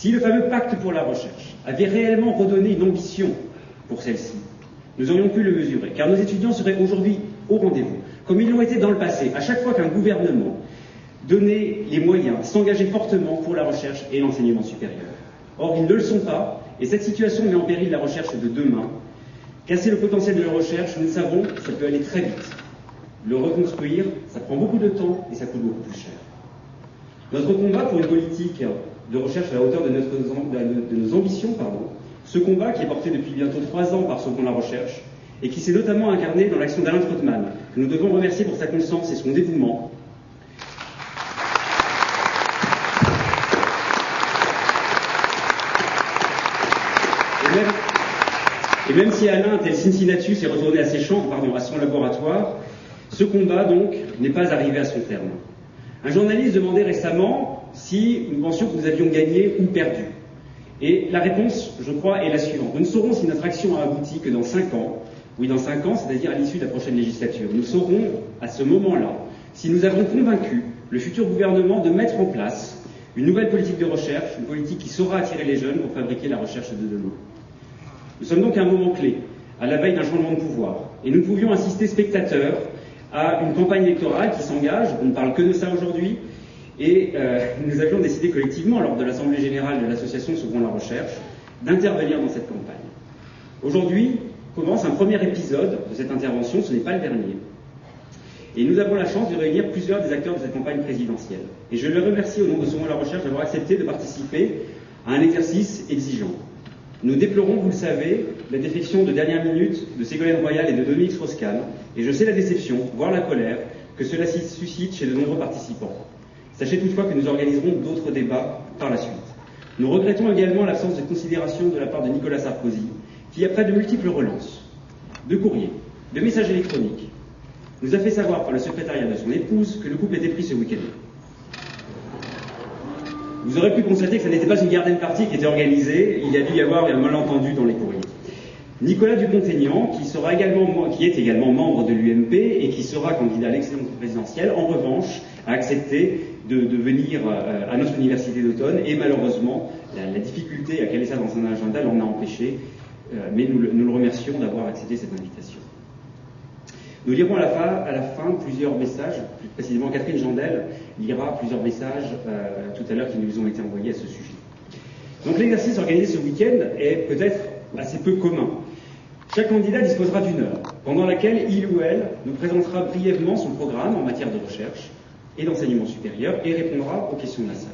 Si le fameux pacte pour la recherche avait réellement redonné une ambition pour celle-ci, nous aurions pu le mesurer, car nos étudiants seraient aujourd'hui au rendez-vous, comme ils l'ont été dans le passé, à chaque fois qu'un gouvernement donnait les moyens, s'engageait fortement pour la recherche et l'enseignement supérieur. Or, ils ne le sont pas, et cette situation met en péril la recherche de demain. Casser le potentiel de la recherche, nous le savons, ça peut aller très vite. Le reconstruire, ça prend beaucoup de temps et ça coûte beaucoup plus cher. Notre combat pour une politique de recherche à la hauteur de nos ambitions, ce combat qui est porté depuis bientôt 3 ans par Sauvons la recherche et qui s'est notamment incarné dans l'action d'Alain Trottmann, que nous devons remercier pour sa constance et son dévouement. Et même si Alain, tel Cincinnatus, est retourné à son laboratoire, ce combat, donc, n'est pas arrivé à son terme. Un journaliste demandait récemment si nous pensions que nous avions gagné ou perdu. Et la réponse, je crois, est la suivante. Nous ne saurons si notre action a abouti que dans 5 ans. Oui, dans 5 ans, c'est-à-dire à l'issue de la prochaine législature. Nous saurons, à ce moment-là, si nous avons convaincu le futur gouvernement de mettre en place une nouvelle politique de recherche, une politique qui saura attirer les jeunes pour fabriquer la recherche de demain. Nous sommes donc à un moment clé, à la veille d'un changement de pouvoir, et nous pouvions assister spectateurs à une campagne électorale qui s'engage, on ne parle que de ça aujourd'hui, et nous avions décidé collectivement, lors de l'Assemblée Générale de l'Association Sauvons la Recherche, d'intervenir dans cette campagne. Aujourd'hui commence un premier épisode de cette intervention, ce n'est pas le dernier. Et nous avons la chance de réunir plusieurs des acteurs de cette campagne présidentielle. Et je les remercie au nom de Sauvons la Recherche d'avoir accepté de participer à un exercice exigeant. Nous déplorons, vous le savez, la défection de dernière minute de Ségolène Royal et de Dominique Strauss-Kahn, et je sais la déception, voire la colère, que cela suscite chez de nombreux participants. Sachez toutefois que nous organiserons d'autres débats par la suite. Nous regrettons également l'absence de considération de la part de Nicolas Sarkozy, qui, après de multiples relances, de courriers, de messages électroniques, nous a fait savoir par le secrétariat de son épouse que le couple était pris ce week-end. Vous aurez pu constater que ce n'était pas une garden party qui était organisée, il y a dû y avoir un malentendu dans les courriers. Nicolas Dupont-Aignan, qui est également membre de l'UMP et qui sera candidat à l'élection présidentielle, en revanche, a accepté de venir à notre université d'automne et malheureusement, la difficulté à caler ça dans son agenda l'en a empêché, mais nous le remercions d'avoir accepté cette invitation. Nous lirons à la fin plusieurs messages, plus précisément Catherine Jandel lira plusieurs messages tout à l'heure qui nous ont été envoyés à ce sujet. Donc l'exercice organisé ce week-end est peut-être assez peu commun. Chaque candidat disposera d'1 heure, pendant laquelle il ou elle nous présentera brièvement son programme en matière de recherche et d'enseignement supérieur et répondra aux questions de la salle.